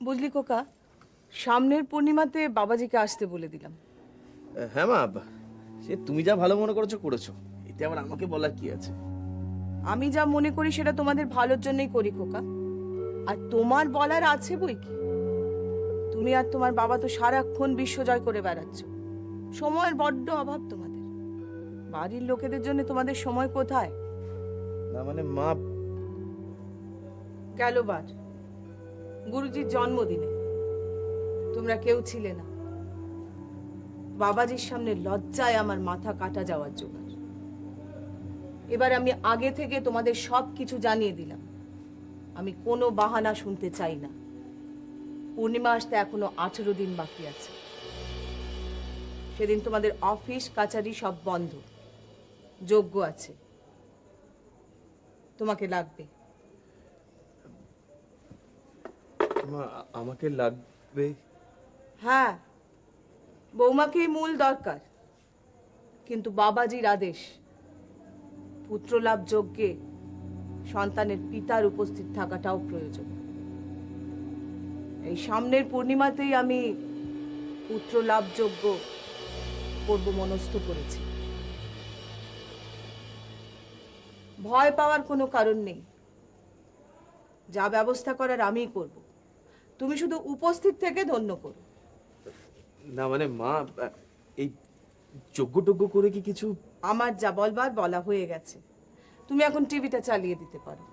বুঝলি খোকা, সামনের পূর্ণিমাতে বাবাজিকে আসতে বলে দিলাম। হ্যাঁ মা, সে তুমি যা ভালো মনে করেছো করেছো, এতে আবার আমাকে বলার কি আছে? আমি যা মনে করি সেটা তোমাদের ভালোর জন্যই করি খোকা। আর তোমার বলার আছে বই কি? তুমি আর তোমার বাবা তো সারাক্ষণ বিশ্ব জয় করে বেড়াচ্ছ, সময়ের বড্ড অভাব তোমাদের। বাড়ির লোকেদের জন্য তোমাদের সময় কোথায়? না মানে মা, গেল বার গুরুজির জন্মদিনে তোমরা কেউ ছিলে না। বাবাজির সামনে লজ্জায় আমার মাথা কাটা যাওয়ার জোগাড়। এবার আমি আগে থেকে তোমাদের সব কিছু জানিয়ে দিলাম। আমি কোনো বাহানা শুনতে চাই না। পূর্ণিমা আসতে এখনো 18 দিন বাকি আছে। সেদিন তোমাদের অফিস কাচারি সব বন্ধ, যজ্ঞ আছে, তোমাকে লাগবে। মা আমাকে লাগবে? হ্যাঁ, বৌমাকেই মূল দরকার, কিন্তু বাবাজির আদেশ, পুত্রলাভ যজ্ঞে সন্তানের পিতার উপস্থিত থাকাটাও প্রয়োজন। এই সামনের পূর্ণিমাতেই আমি পুত্রলাভ যজ্ঞ করব মনস্থ করেছি। ভয় পাওয়ার কোনো কারণ নেই, যা ব্যবস্থা করার আমিই করব। তুমি শুধু উপস্থিত থেকে ধন্য করো। না মানে মা, এই যজ্ঞ করে কি কিছু? আমার যা বলবার বলা হয়ে গেছে, তুমি এখন টিভিটা চালিয়ে দিতে পারো।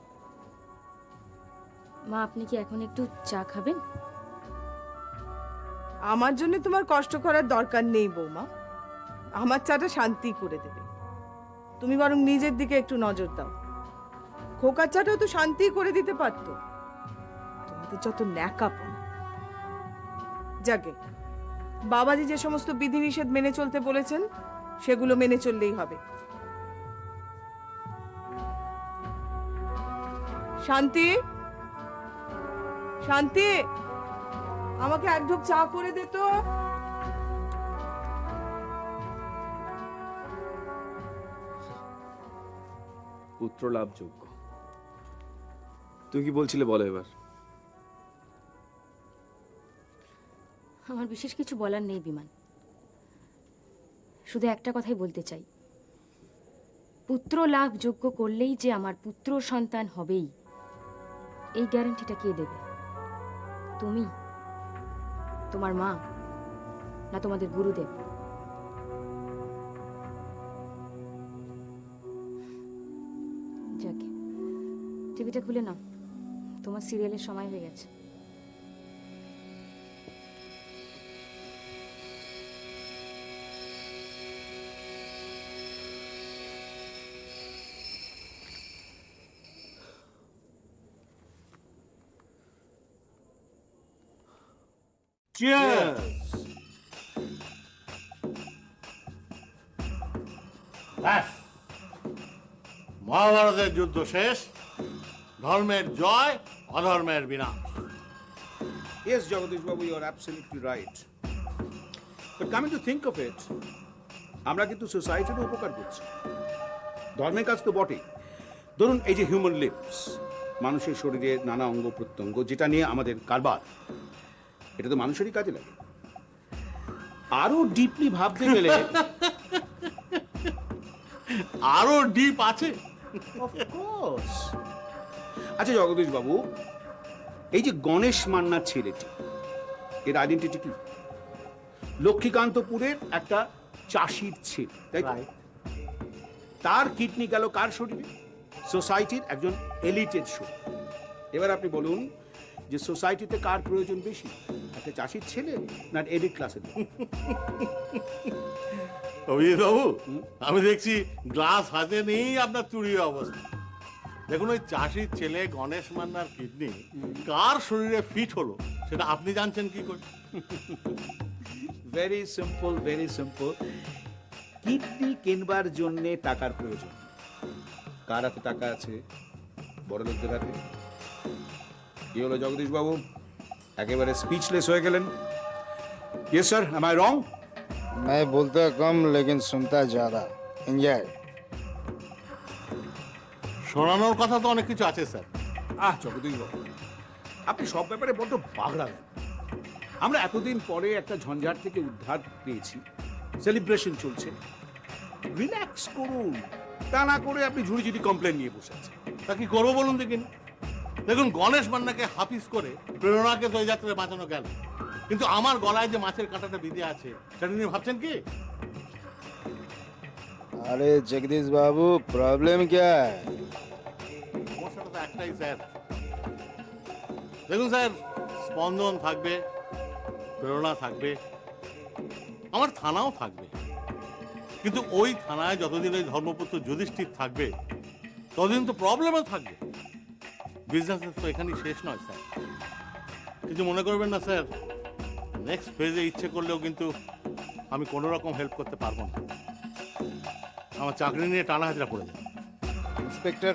মা, আপনি কি এখন একটু চা খাবেন? আমার জন্য তোমার কষ্ট করার দরকার নেই বৌমা, আমার চাটা শান্তি করে দেবে। তুমি বরং নিজের দিকে একটু নজর দাও। খোকার চাটাও তো শান্তি করে দিতে পারতো। তোমাদের যত ন্যাকাপনা। যাকে বাবাজি যে সমস্ত বিধিনিষেধ মেনে চলতে বলেছেন সেগুলো মেনে চললেই হবে। শান্তি, শান্তি, আমাকে এক ঢোক চা করে দে তো। পুত্র লাভযোগ্য তুমি কি বলছিলে বলো এবার। আমার বিশেষ কিছু বলার নেই বিমান, শুধু একটা কথাই বলতে চাই। পুত্র লাভ যোগ্য করলেই যে আমার পুত্র সন্তান হবেই, এই গ্যারান্টিটা কে দেবে? তুমি, তোমার মা, না তোমাদের গুরুদেব? যাকে টিভিটা খুলে নাও, তোমার সিরিয়ালের সময় হয়ে গেছে। Cheers! ব্যাস, মহাভারতের যুদ্ধ শেষ, ধর্মের জয়, অধর্মের বিনাশ। Yes, Jagadish Babu, you are absolutely right. But coming to think of it, আমরা কিন্তু সোসাইটির উপকার করছি। ধর্মের কাজ তো বটেই। ধরুন এই যে হিউম্যান লিভস, মানুষের শরীরে নানা অঙ্গ প্রত্যঙ্গ, যেটা নিয়ে আমাদের কারবার, এটা তো মানুষেরই কাজে লাগে। আরো ডিপলি ভাবতে গেলে আরো ডিপ আছে। অফকোর্স। আচ্ছা জগদীশ বাবু, এই যে গণেশ মান্নার ছেলেটি, এর আইডেন্টিটি কি? লক্ষ্মীকান্তপুরের একটা চাষির ছেলে, তাই তো? তার কিডনি গেল কার শরীরে? সোসাইটির একজন এলিটের শরীরে। এবার আপনি বলুন যে সোসাইটিতে কার প্রয়োজন বেশি, একটা চাষির ছেলে না এলিট ক্লাসের? অভিজিৎ বাবু, আমি দেখছি গ্লাস হাতে নেই আপনার চুরির অবস্থা। দেখুন, ওই চাষির ছেলে গণেশ মান্নার কিডনি কার শরীরে ফিট হলো সেটা আপনি জানছেন কি করে? Very simple, very simple. Kidney কেনবার জন্যে টাকার প্রয়োজন। কার হাতে টাকা আছে? বড় লোকদের হাতে। কি হলো জগদীশ বাবু, একেবারে স্পিচলেস হয়ে গেলেন? ইয়েস স্যার, এম আই রং? मैं बोलता कम लेकिन सुनता ज्यादा। एंजॉय। শোনানোর কথা তো অনেক কিছু আছে স্যার। জগদীশ বাবু, আপনি সব ব্যাপারে বড্ড বাগড়া দেন। আমরা এতদিন পরে একটা ঝঞ্ঝাট থেকে উদ্ধার পেয়েছি, সেলিব্রেশন চলছে, রিল্যাক্স করুন। তা না করে আপনি ঝুড়ি ঝুড়ি কমপ্লেন নিয়ে বসে আছেন। তা কি করবো বলুন দেখিন। দেখুন, গণেশ মান্নাকে হাফিজ করে প্রেরণাকে তো এই যাত্রায় বাঁচানো গেল, কিন্তু আমার গলায় যে মাছের কাঁটাটা বিঁধে আছে সেটা নিয়ে ভাবছেন কি? अरे जगदीश बाबू प्रॉब्लम क्या है? সমস্যাটা তো একটাই স্যার। দেখুন স্যার, স্পন্দন থাকবে, প্রেরণা থাকবে, আমার থানাও থাকবে, কিন্তু ওই থানায় যতদিন ওই ধর্মপুত্র যুধিষ্ঠির থাকবে ততদিন তো প্রবলেমও থাকবে। বিজনেস তো এখানেই শেষ নয় স্যার। কিছু মনে করবেন না স্যার, নেক্সট ফেজে ইচ্ছে করলেও কিন্তু আমি কোনো রকম হেল্প করতে পারবো না। আমার চাকরি নিয়ে টানা হাজরা পড়ে যাবে। इंस्पेक्टर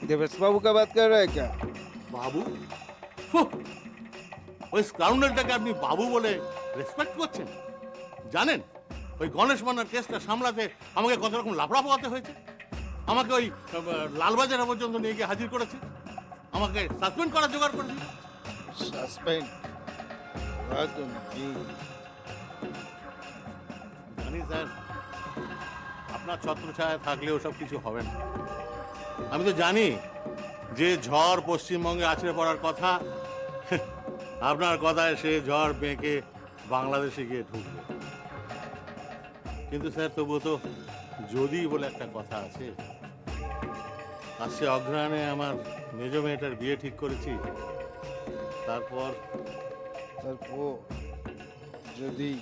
देवेश बाबू का बात कर रहे हैं क्या? বাবু? ফুহ! ওই স্কাউন্ডারটাকে আপনি বাবু বলে রেসপেক্ট করছেন? জানেন ওই গণেশ মান্নার কেসটা সামলাতে আমাকে কত রকম লাফড়া পোহাতে হয়েছে? আমাকে ওই লালবাজার পর্যন্ত নিয়ে গিয়ে হাজির করেছে, আমাকে সাসপেন্ড করার জোগাড় করে দিল। सस्पेंड बात तो नहीं। জানি স্যার, আপনার ছত্রছায়া থাকলে ওসব কিছু হবে না। আমি তো জানি যে ঝড় পশ্চিমবঙ্গে আছড়ে পড়ার কথা, আপনার কথায় সে ঝড় বেঁকে বাংলাদেশে গিয়ে ঢুকবে। কিন্তু স্যার, তবুও তো যদি বলে একটা কথা আছে। আজকে অগ্রহায়ণে আমার মেজ মেয়েটার বিয়ে ঠিক করেছি, তারপর सर वो जदी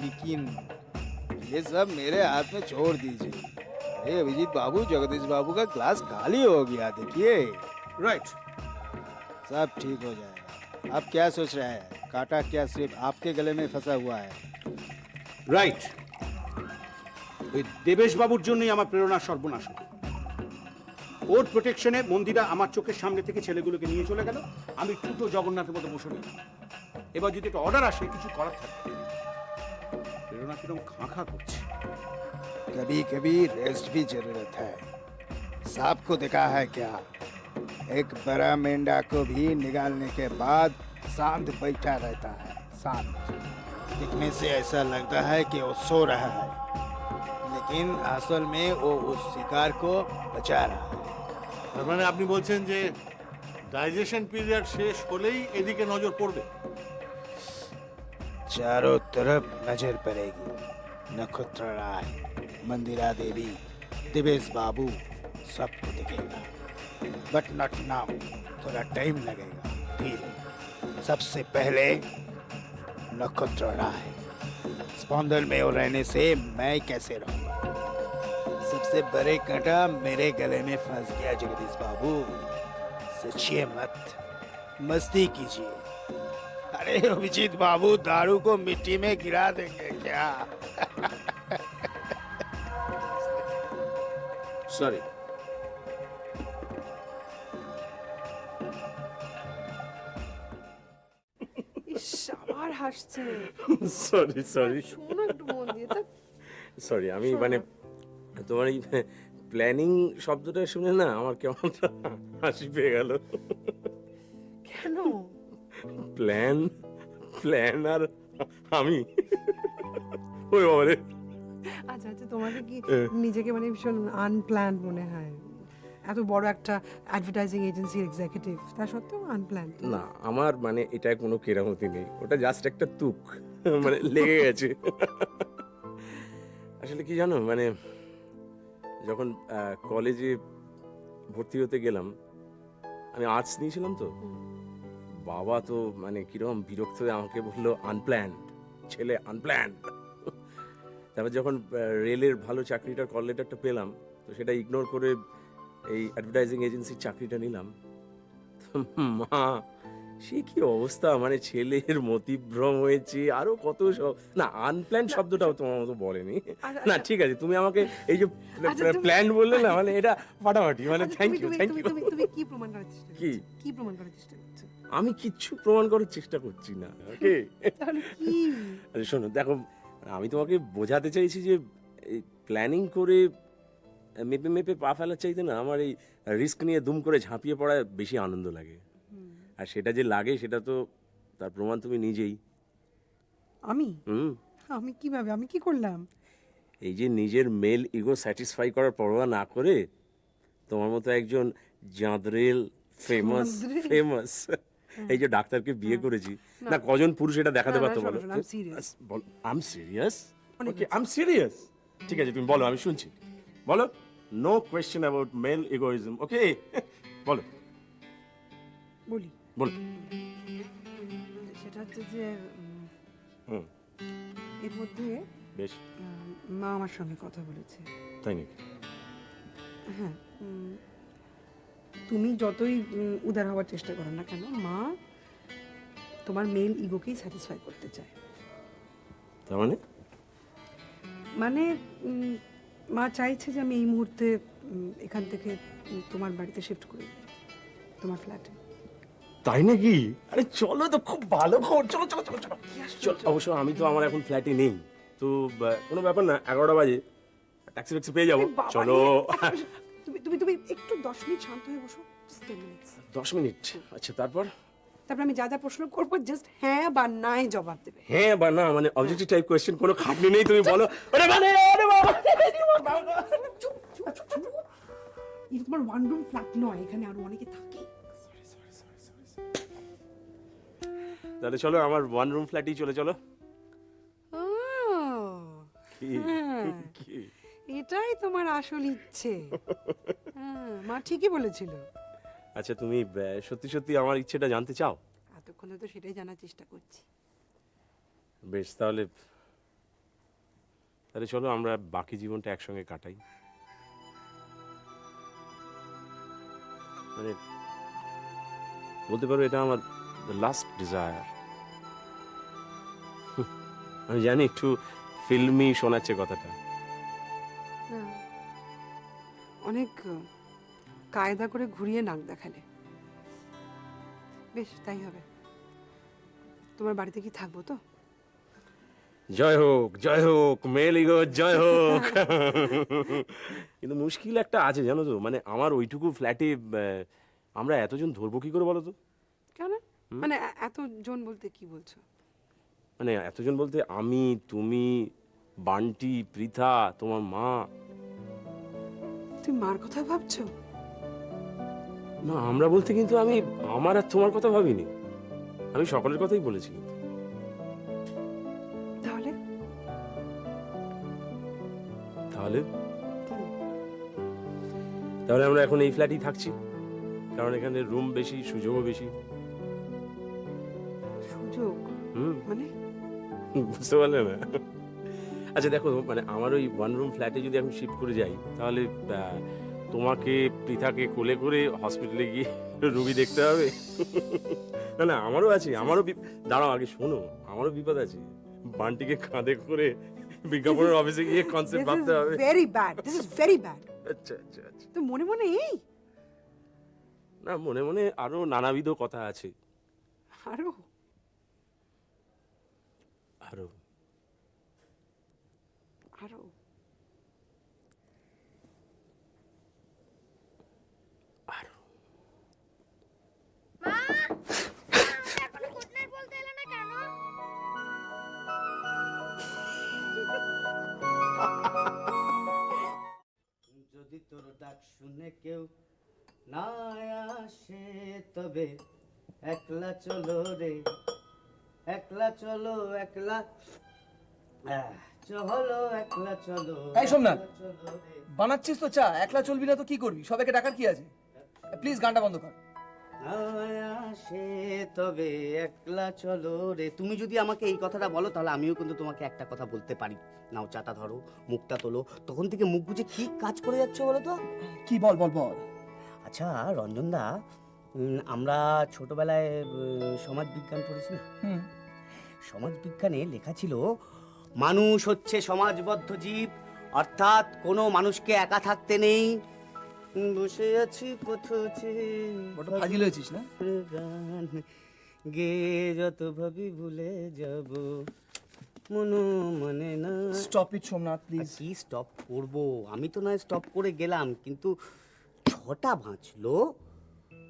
लेकिन ये सब मेरे हाथ में छोड़ दीजिए। अरे अभिजीत बाबू, जगदीश बाबू का ग्लास खाली हो गया, देखिए রাইট। सब ठीक हो जाएगा। आप क्या सोच रहे हैं? कांटा क्या सिर्फ आपके गले में फंसा हुआ है? রাইট। ওই দেবেশ বাবুর জন্যই আমার প্রেরণার সর্বনাশ হলো। ওর প্রোটেকশনে মন্দিরা আমার চোখের সামনে থেকে ছেলেগুলোকে নিয়ে চলে গেল, আমি টুটো জগন্নাথের মতো বসে রইলাম। এবার যদি একটা অর্ডার আসে, কিছু করার থাকে। প্রেরণা কিরকম খাঁ খাঁ করছে। कभी कभी रेस्ट भी जरूरत है। सांप को देखा है क्या? एक बड़ा मेंढा को भी निकालने के बाद शांत बैठा रहता है, शांत। दिखने से ऐसा लगता है कि वो सो रहा है, लेकिन असल में वो उस शिकार को बचा रहा है। তার মানে আপনি বলছেন যে ডাইজেশন পিরিয়ড শেষ হলেই এদিকে নজর পড়বে? चारों तरफ नजर पड़ेगी। नक्षत्र राय, मंदिरा देवी, दिवेश बाबू, सबको दिखेगा। बट नॉट नाउ, थोड़ा टाइम लगेगा, धीरे। सबसे पहले नक्षत्र राय। स्पंदन में वो रहने से मैं कैसे रहूंगा? सबसे बड़े कांटा मेरे गले में फंस गया जगदीश बाबू। सोचिए मत, मस्ती कीजिए। अरे अभिजीत बाबू, दारू को मिट्टी में गिरा देंगे क्या? সরি। ইস, আবার হাসছে। সরি সরি শোনো একটু মন দিয়ে তা। সরি আমি মানে তোমার এই প্ল্যানিং শব্দটা শুনে না আমার কেমন হাসি পেয়ে গেল। কেন? প্ল্যান প্ল্যান আর আমি ওই বাবারে আচ্ছা আচ্ছা, তোমাকে কি নিজেকে মানে ভীষণ আনপ্ল্যান্ড মনে হয়? এত বড় একটা অ্যাডভার্টাইজিং এজেন্সির এক্সিকিউটিভ, তা সত্ত্বেও আনপ্ল্যান্ড? না, আমার মানে এটা কোনো কেরামতি নেই, ওটা জাস্ট একটা তুক মানে লেগে গেছে। আসলে কি জানো, মানে যখন কলেজে ভর্তি হতে গেলাম, আমি আর্টস নিয়েছিলাম, তো বাবা তো মানে কিরকম বিরক্ত হয়ে আমাকে বললো আনপ্ল্যান্ড ছেলে, আনপ্ল্যান্ড। তারপর যখন রেলের ভালো চাকরিটার কল লেটারটা পেলাম, তো সেটা ইগনোর করে এই অ্যাডভার্টাইজিং এজেন্সির চাকরিটা নিলাম। মা, সে কি অবস্থা, মানে ছেলের মতিভ্রম হয়েছে, আরো কত সব। না, আনপ্ল্যান শব্দটাও তোমার মতো বলেনি। না ঠিক আছে, তুমি আমাকে এই যে প্ল্যান বললে না, মানে এটা ফাটাফাটি, মানে থ্যাংক ইউ থ্যাংক ইউ। তুমি কি প্রমাণ করার চেষ্টা কি? করছো? কি প্রমাণ করার চেষ্টা করছো? আমি কিচ্ছু প্রমাণ করার চেষ্টা করছি না, ওকে? তাহলে কি? আরে শোনো, দেখো, আমি তোমাকে বোঝাতে চাইছি যে এই প্ল্যানিং করে মেপে মেপে পা ফেলার চাইতে না আমার এই রিস্ক নিয়ে দুম করে ঝাঁপিয়ে পড়ায় বেশি আনন্দ লাগে। আর সেটা যে লাগে সেটা তো তার প্রমাণ তুমি নিজেই। আমি হুম, আমি কিভাবে, আমি কি করলাম? এই যে নিজের মেল ইগো স্যাটিসফাই করার পরোয়া না করে তোমার মতো একজন জাঁদরেল ফেমাস ফেমাস এই যে ডাক্তারকে বিয়ে করেছি, না কজন পুরুষ এটা দেখাতে না, না, পারতো শোনো, বলো? শোনো, I'm serious. Ball, I am serious. অনেক ওকে, আই এম সিরিয়াস। ঠিক আছে, তুমি বলো, আমি শুনছি। বলো, no question about mail egoism. ওকে, বলো বলি, বলো। সেটা হচ্ছে যে হুম, এর মধ্যে বেশ, মা আমার সঙ্গে কথা বলেছে। তাই নাকি? হ্যাঁ, তুমি যতই উদার হওয়ার চেষ্টা করো না কেন, মা তোমার মেল ইগোকেই স্যাটিসফাই করতে চায়। তার মানে মানে মা চাইছে যে আমি এই মুহূর্তে এখান থেকে তোমার বাড়িতে শিফট করে দিই, তোমার ফ্ল্যাটে। তাই নাকি? আরে চলো, তো খুব ভালো খবর। চলো চলো চলো চলো চলো। অবশ্য আমি তো আমার এখন ফ্ল্যাটে নেই তো, কোনো ব্যাপার না, 11টা বাজে, ট্যাক্সি ট্যাক্সি পেয়ে যাবো। চলো। তুমি তুমি তুমি একটু 10 মিনিট শান্ত হয়ে বসো, 10 মিনিটস। 10 মিনিট? আচ্ছা, তারপর? তারপর আমি যা যা প্রশ্ন করবো জাস্ট হ্যাঁ বা নাই জবাব দেবে। হ্যাঁ বা না, মানে অবজেক্টিভ টাইপ কোয়েশ্চেন, কোনো খাটনি নেই, তুমি বলো। আরে মানে, আরে বাবা, চুপ চুপ চুপ। এটা তোমার ওয়ান রুম ফ্ল্যাট নয়, এখানে আরো অনেকে থাকে। তাহলে চলো, আমার ওয়ান রুম ফ্ল্যাটেই চলে চলো। কি? কি? এটাই তোমার আসল ইচ্ছে। হ্যাঁ, মা ঠিকই বলেছিল। আচ্ছা, তুমি সত্যি সত্যি আমার ইচ্ছেটা জানতে চাও? এতক্ষণে তো সেটাই জানার চেষ্টা করছি। বেশ, তাহলে তাহলে চলো আমরা বাকি জীবনটা একসঙ্গে কাটাই। মানে বলতে পারো এটা আমার লাস্ট ডিজায়ার। আমি জানি একটু ফিল্মি শোনাচ্ছে কথাটা। অনেক কায়দা করে ঘুরিয়ে নাক দেখালে। বেশ, তাই হবে। তোমার বাড়িতে কি থাকবো তো? জয় হোক মেল ইগো, জয় হোক। কিন্তু মুশকিল একটা আছে জানো তো, মানে আমার ওইটুকু ফ্ল্যাটে আমরা এতজন ধরবো কি করে বলো তো? কেন? মানে এতজন বলতে কি বলছো? মানে এতজন বলতে আমি, তুমি, বান্টি, পৃথা, তোমার মা। তুমি মার কথা ভাবছো? না, আমরা বলতে কিন্তু আমি আমার আর তোমার কথা ভাবিনি, আমি সকলের কথাই বলেছি। তাহলে তাহলে কি? তাহলে আমরা এখন এই ফ্ল্যাটেই থাকছি, কারণ এখানে রুম বেশি, সুযোগও বেশি। সুযোগ মানে? বুঝতে পারলে না? আচ্ছা দেখো, মানে আমার ওই ওয়ান রুম ফ্ল্যাটে যদি আমি শিফট করে যাই, তাহলে তোমাকে, পৃথাকে কোলে করে হসপিটালে গিয়ে রুগী দেখতে হবে। না না, আমারও আছে, দাঁড়াও আগে শোনো, আমারও বিপদ আছে। বান্টিকে কাঁধে করে বিজ্ঞাপনের অফিসে গিয়ে কনসেপ্ট ভাবতে হবে। Very bad, this is very bad. আচ্ছা আচ্ছা আচ্ছা। তো মনে মনে এই না, মনে মনে আরো নানাবিধ কথা আছে। আরো আরো আরো আরো যদি তোর ডাক শুনে কেউ না আসে, তবে একলা চলো রে, একলা চলো, একলা চলো, একলা চলো। এই সোমনাথ, একলা চলো রে। বানাচ্ছিস তো চা, একলা চলবি না তো কি করবি? সবাইকে ডাকার কি আছে? প্লিজ গানটা বন্ধ কর। না আসে তবে একলা চলো রে। তুমি যদি আমাকে এই কথাটা বলো, তাহলে আমিও কিন্তু তোমাকে একটা কথা বলতে পারি। নাও চাটা ধরো, মুখটা তোলো। তখন থেকে মুখ বুঝে কি কাজ করে যাচ্ছ বলো তো? কি বল বল বল। আচ্ছা রঞ্জনদা, আমরা ছোটবেলায় সমাজ বিজ্ঞান পড়েছি না? সমাজ বিজ্ঞানে লেখা ছিল মানুষ হচ্ছে সমাজবদ্ধ জীব, অর্থাৎ কোনো মানুষকে একা থাকতে নেই। বসে আছি পথে, বড় ফাজিল হয়েছিস না? গান গে যত ভাবি ভুলে যাব। মনো মানে না। স্টপ ইট সোমনাথ আর প্লিজ। কি স্টপ করব? আমি তো নয় স্টপ করে গেলাম, কিন্তু 6টা বাজলো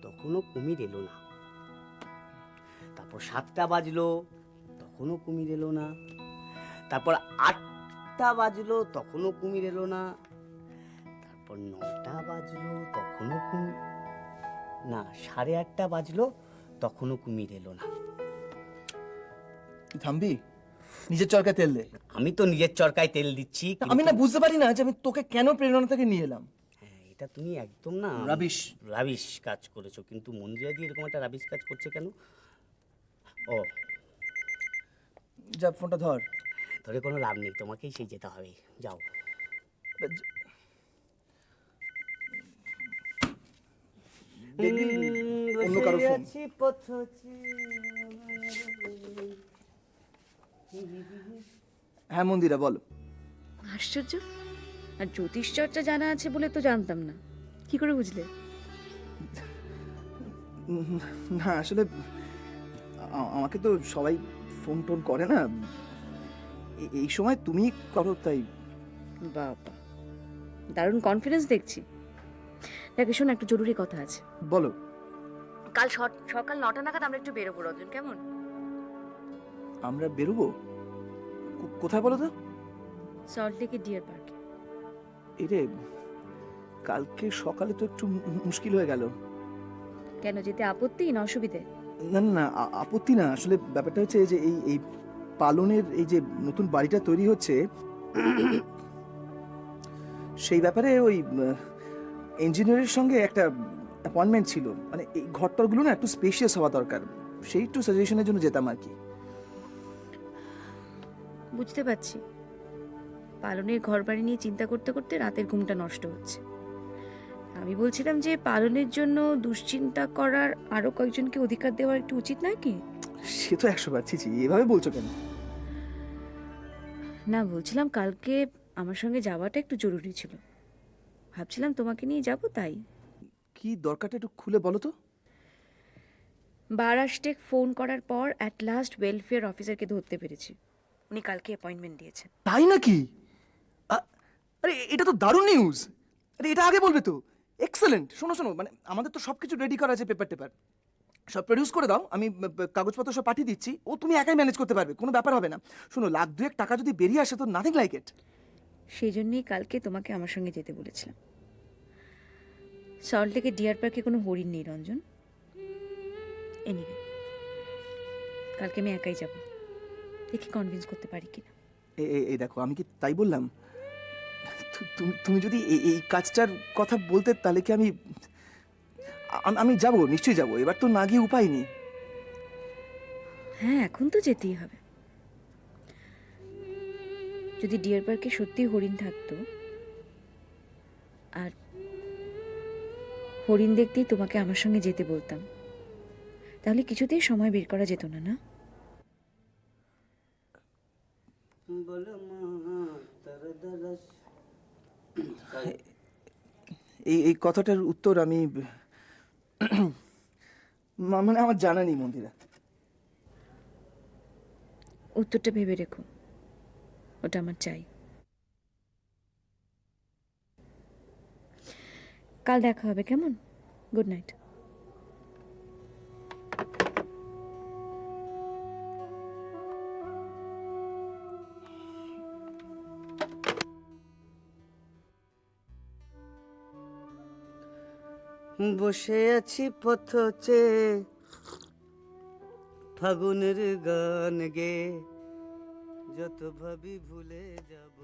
তখনও কুমির এলো না। তারপর 7টা বাজলো তখনও কুমির এলো না। তারপর 8টা বাজলো তখনও কুমির এলো না। তারপর 9টা বাজলো তখনও কুমির না, 8:30টা বাজলো তখনও কুমির এলো না। তুই থামবি? নিজের চরকায় তেল দে। আমি তো নিজের চরকায় তেল দিচ্ছি, আমি না কিন্তু- বুঝতে পারি না যে আমি তোকে কেন প্রেরণা থেকে নিয়ে এলাম। হ্যাঁ, এটা তুমি একদম না রাবিশ। রাবিশ কাজ করেছো, কিন্তু মন্দিরা দিয়ে এরকম একটা রাবিশ কাজ করছে কেন? ও, যা ফোনটা ধর। ধরে কোনো লাভ নেই, তোমাকেই সেই যেতে হবে, যাও। দেখবি অন্য কারো ফোন। হ্যাঁ মন্দিরা বলো। আশ্চর্য, আর জ্যোতিষ চর্চা জানা আছে বলে তো জানতাম না। কি করে বুঝলে? না আসলে আমাকে তো সবাই ফোন টোন করে না, এই সময় তুমি করো তাই। বাবা, দারুণ কনফিডেন্স দেখছি। দেখে শোন, একটা জরুরি কথা আছে। বলো। কাল সকাল 9টা নাগাদ আমরা একটু বেরোবো রঞ্জন, কেমন? আমরা বেরোবো? কোথায় বলো তো? সল্ট লেকে ডিয়ার পার্কে। এরে, কালকে সকালে তো একটু মুশকিল হয়ে গেল। কেন, যেতে আপত্তি না অসুবিধে? না না না, আপত্তি না। আসলে ব্যাপারটা হচ্ছে যে এই পালনের এই যে নতুন বাড়িটা তৈরি হচ্ছে, সেই ব্যাপারে ওই ইঞ্জিনিয়ারের সঙ্গে একটা অ্যাপয়েন্টমেন্ট ছিল। মানে এই ঘরটরগুলো না একটু স্পেশিয়াস হওয়া দরকার, সেই একটু সাজেশনের জন্য যেতাম আর কি। বুঝতে পারছি, পালনের ঘর বাড়ি নিয়ে চিন্তা করতে করতে রাতের ঘুমটা নষ্ট হচ্ছে। আমি বলছিলাম যে পালনের জন্য দুশ্চিন্তা করার আরো কয়েকজনকে অধিকার দেওয়া একটু উচিত নয় কি? সে তো 100 বার। ছি, এভাবে বলছো কেন? না, বলছিলাম কালকে আমার সঙ্গে যাওয়াটা একটু জরুরি ছিল। ভাবছিলাম তোমাকে নিয়ে যাব, তাই। কি দরকারটা একটু খুলে বলো তো। বারাসটেক ফোন করার পর অ্যাট লাস্ট ওয়েলফেয়ার অফিসারকে ধরতে পেরেছি। উনি কালকে অ্যাপয়েন্টমেন্ট দিয়েছেন। তাই নাকি? আরে এটা তো দারুণ নিউজ। আরে এটা আগে বলবে তো। এক্সেলেন্ট। শোনো শোনো, মানে আমাদের তো সবকিছু রেডি করা আছে, পেপার টেপার সব প্রডিউস করে দাও, আমি কাগজপত্র সব পাঠিয়ে দিচ্ছি। ও তুমি একাই ম্যানেজ করতে পারবে, কোনো ব্যাপার হবে না। শোনো, 1,00,000 টাকা যদি বেরিয়ে আসে তো নাথিং লাইক ইট। সেই জন্যই কালকে তোমাকে আমার সঙ্গে যেতে বলেছিলাম। সল্ট লেকের ডিয়ার পার্কে কোনো হরিণ নেই রঞ্জন। এনিওয়ে, কালকে আমি একাই যাব, দেখি কনভিন্স করতে পারি কিনা। এই দেখো, আমি কি তাই বললাম? তুমি যদি এই কাজটার কথা বলতে, তাহলে কি আমি যাব, নিশ্চয়ই যাব। এবার তো না গিয়ে উপায় নেই। হ্যাঁ, এখন তো যেতেই হবে। যদি ডিয়ার পার্কে সত্যি হরিণ থাকতো, আর হরিণ দেখতেই তোমাকে আমার সঙ্গে যেতে বলতাম, তাহলে কিছুতেই সময় বের করা যেত না, না? এই কথাটার উত্তর আমি মানে আমার জানা নেই মন্দিরা। উত্তরটা ভেবে রেখো, ওটা আমার চাই। কাল দেখা হবে, কেমন? Good night. বসে আছি পথ চেয়ে, ফাগুনের গান গে, যত ভাবি ভুলে যাব।